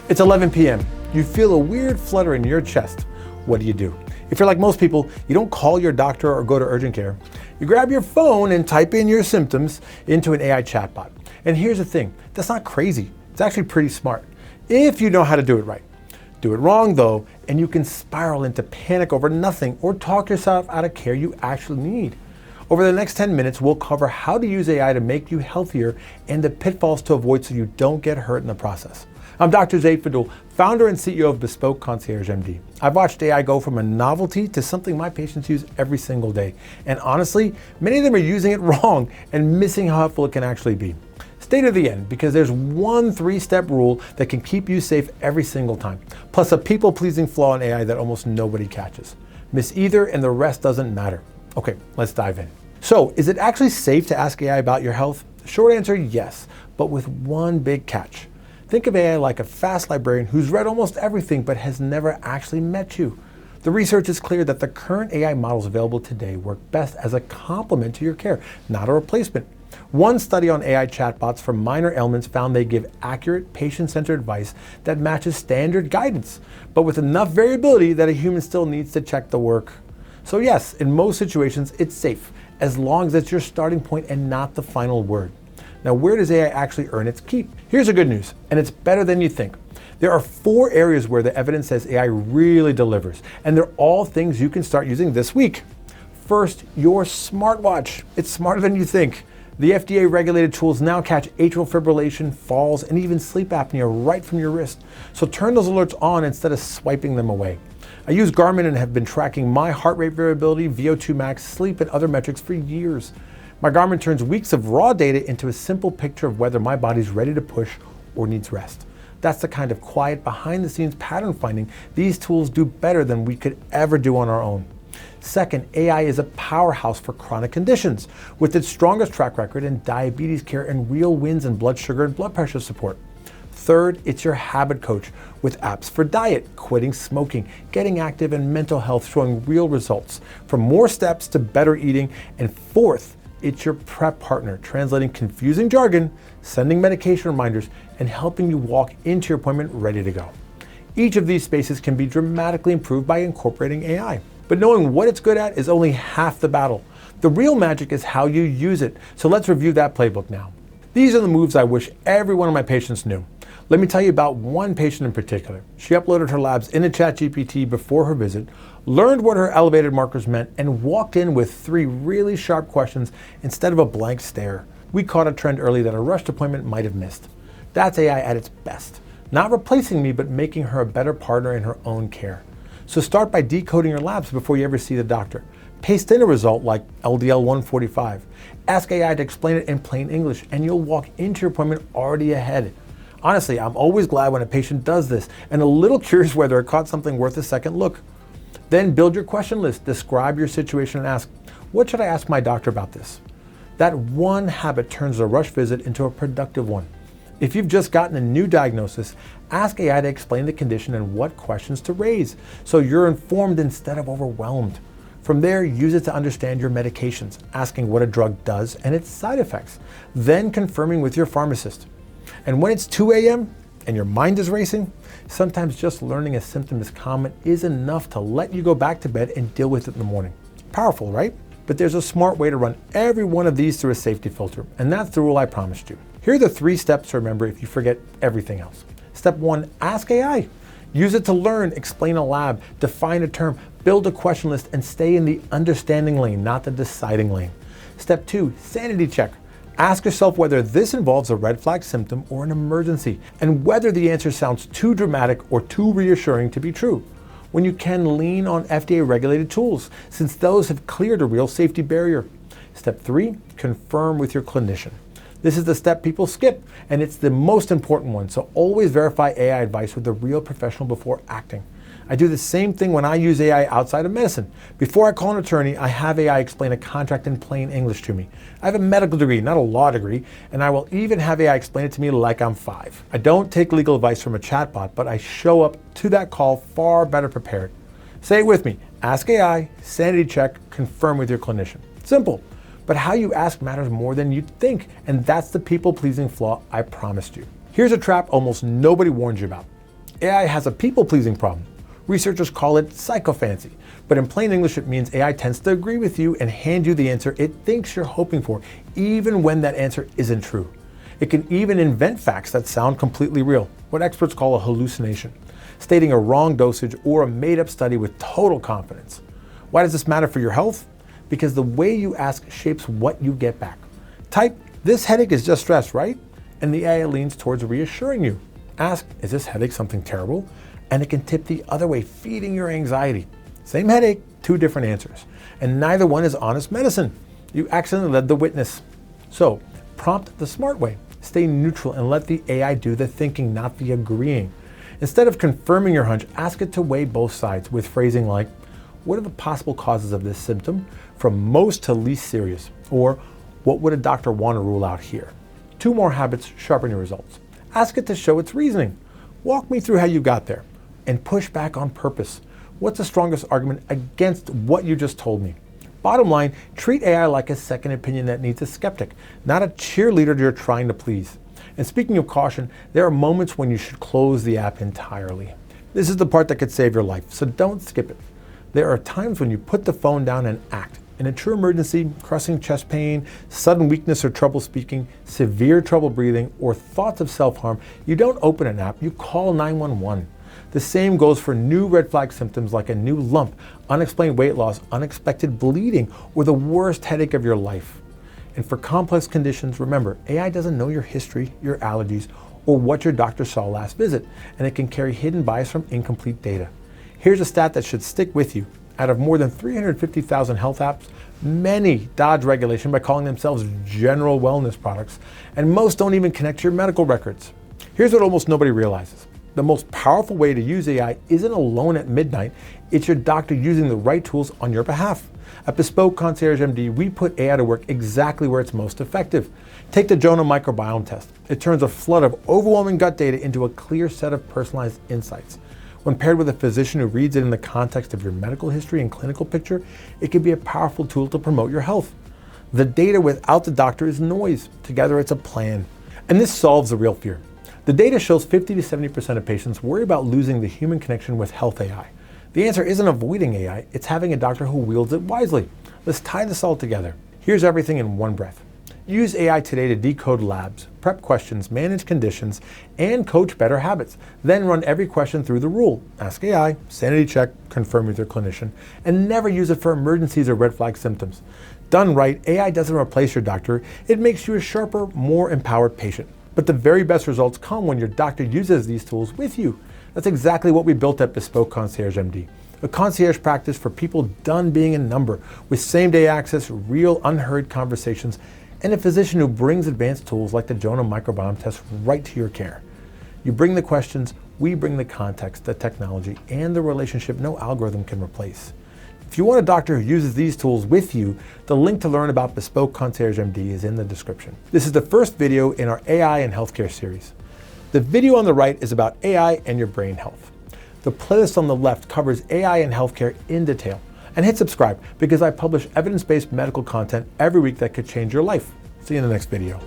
It's 11 p.m. You feel a weird flutter in your chest. What do? If you're like most people, you don't call your doctor or go to urgent care. You grab your phone and type in your symptoms into an AI chatbot. And here's the thing, that's not crazy. It's actually pretty smart, if you know how to do it right. Do it wrong though, and you can spiral into panic over nothing or talk yourself out of care you actually need. Over the next 10 minutes, we'll cover how to use AI to make you healthier and the pitfalls to avoid so you don't get hurt in the process. I'm Dr. Zaid Fadul, founder and CEO of Bespoke Concierge MD. I've watched AI go from a novelty to something my patients use every single day. And honestly, many of them are using it wrong and missing how helpful it can actually be. Stay to the end because there's one 3-step rule that can keep you safe every single time, plus a people-pleasing flaw in AI that almost nobody catches. Miss either and the rest doesn't matter. Okay, let's dive in. So, is it actually safe to ask AI about your health? Short answer, yes, but with one big catch. Think of AI like a fast librarian who's read almost everything but has never actually met you. The research is clear that the current AI models available today work best as a complement to your care, not a replacement. One study on AI chatbots for minor ailments found they give accurate, patient-centered advice that matches standard guidance, but with enough variability that a human still needs to check the work. So yes, in most situations, it's safe, as long as it's your starting point and not the final word. Now, where does AI actually earn its keep? Here's the good news, and it's better than you think. There are 4 areas where the evidence says AI really delivers, and they're all things you can start using this week. First, your smartwatch. It's smarter than you think. The FDA-regulated tools now catch atrial fibrillation, falls, and even sleep apnea right from your wrist. So turn those alerts on instead of swiping them away. I use Garmin and have been tracking my heart rate variability, VO2 max, sleep, and other metrics for years. My Garmin turns weeks of raw data into a simple picture of whether my body's ready to push or needs rest. That's the kind of quiet, behind-the-scenes pattern finding these tools do better than we could ever do on our own. Second, AI is a powerhouse for chronic conditions, with its strongest track record in diabetes care and real wins in blood sugar and blood pressure support. Third, it's your habit coach with apps for diet, quitting smoking, getting active, and mental health showing real results, from more steps to better eating. And fourth, it's your prep partner, translating confusing jargon, sending medication reminders, and helping you walk into your appointment ready to go. Each of these spaces can be dramatically improved by incorporating AI. But knowing what it's good at is only half the battle. The real magic is how you use it. So let's review that playbook now. These are the moves I wish every one of my patients knew. Let me tell you about one patient in particular. She uploaded her labs into ChatGPT before her visit, learned what her elevated markers meant, and walked in with 3 really sharp questions instead of a blank stare. We caught a trend early that a rushed appointment might have missed. That's AI at its best. Not replacing me, but making her a better partner in her own care. So start by decoding your labs before you ever see the doctor. Paste in a result like LDL 145. Ask AI to explain it in plain English, and you'll walk into your appointment already ahead. Honestly, I'm always glad when a patient does this, and a little curious whether it caught something worth a second look. Then build your question list, describe your situation, and ask, what should I ask my doctor about this? That one habit turns a rush visit into a productive one. If you've just gotten a new diagnosis, ask AI to explain the condition and what questions to raise, so you're informed instead of overwhelmed. From there, use it to understand your medications, asking what a drug does and its side effects, then confirming with your pharmacist. And when it's 2 a.m. and your mind is racing, sometimes just learning a symptom is common is enough to let you go back to bed and deal with it in the morning. Powerful, right? But there's a smart way to run every one of these through a safety filter, and that's the rule I promised you. Here are the 3 steps to remember if you forget everything else. Step 1, ask AI. Use it to learn, explain a lab, define a term, build a question list, and stay in the understanding lane, not the deciding lane. Step 2, sanity check. Ask yourself whether this involves a red flag symptom or an emergency, and whether the answer sounds too dramatic or too reassuring to be true. When you can, lean on FDA-regulated tools, since those have cleared a real safety barrier. Step 3, confirm with your clinician. This is the step people skip, and it's the most important one, so always verify AI advice with a real professional before acting. I do the same thing when I use AI outside of medicine. Before I call an attorney, I have AI explain a contract in plain English to me. I have a medical degree, not a law degree, and I will even have AI explain it to me like I'm 5. I don't take legal advice from a chatbot, but I show up to that call far better prepared. Say it with me. Ask AI, sanity check, confirm with your clinician. Simple. But how you ask matters more than you think, and that's the people-pleasing flaw I promised you. Here's a trap almost nobody warns you about. AI has a people-pleasing problem. Researchers call it sycophancy, but in plain English it means AI tends to agree with you and hand you the answer it thinks you're hoping for, even when that answer isn't true. It can even invent facts that sound completely real, what experts call a hallucination, stating a wrong dosage or a made-up study with total confidence. Why does this matter for your health? Because the way you ask shapes what you get back. Type, "This headache is just stress, right?" and the AI leans towards reassuring you. Ask, "Is this headache something terrible?" and it can tip the other way, feeding your anxiety. Same headache, two different answers. And neither one is honest medicine. You accidentally led the witness. So, prompt the smart way. Stay neutral and let the AI do the thinking, not the agreeing. Instead of confirming your hunch, ask it to weigh both sides with phrasing like, "What are the possible causes of this symptom, from most to least serious?" Or, "What would a doctor want to rule out here?" 2 more habits sharpen your results. Ask it to show its reasoning. "Walk me through how you got there." And push back on purpose. What's the strongest argument against what you just told me? Bottom line, treat AI like a second opinion that needs a skeptic, not a cheerleader you're trying to please. And speaking of caution, there are moments when you should close the app entirely. This is the part that could save your life, so don't skip it. There are times when you put the phone down and act. In a true emergency, crushing chest pain, sudden weakness or trouble speaking, severe trouble breathing, or thoughts of self-harm, you don't open an app, you call 911. The same goes for new red flag symptoms like a new lump, unexplained weight loss, unexpected bleeding, or the worst headache of your life. And for complex conditions, remember, AI doesn't know your history, your allergies, or what your doctor saw last visit, and it can carry hidden bias from incomplete data. Here's a stat that should stick with you. Out of more than 350,000 health apps, many dodge regulation by calling themselves general wellness products, and most don't even connect to your medical records. Here's what almost nobody realizes. The most powerful way to use AI isn't alone at midnight, it's your doctor using the right tools on your behalf. At Bespoke Concierge MD, we put AI to work exactly where it's most effective. Take the Jona microbiome test. It turns a flood of overwhelming gut data into a clear set of personalized insights. When paired with a physician who reads it in the context of your medical history and clinical picture, it can be a powerful tool to promote your health. The data without the doctor is noise. Together it's a plan. And this solves the real fear. The data shows 50 to 70% of patients worry about losing the human connection with health AI. The answer isn't avoiding AI, it's having a doctor who wields it wisely. Let's tie this all together. Here's everything in one breath. Use AI today to decode labs, prep questions, manage conditions, and coach better habits. Then run every question through the rule. Ask AI, sanity check, confirm with your clinician, and never use it for emergencies or red flag symptoms. Done right, AI doesn't replace your doctor, it makes you a sharper, more empowered patient. But the very best results come when your doctor uses these tools with you. That's exactly what we built at Bespoke Concierge MD. A concierge practice for people done being a number, with same-day access, real unheard conversations, and a physician who brings advanced tools like the Jona microbiome test right to your care. You bring the questions, we bring the context, the technology, and the relationship no algorithm can replace. If you want a doctor who uses these tools with you, the link to learn about Bespoke Concierge MD is in the description. This is the first video in our AI and healthcare series. The video on the right is about AI and your brain health. The playlist on the left covers AI and healthcare in detail. And hit subscribe because I publish evidence-based medical content every week that could change your life. See you in the next video.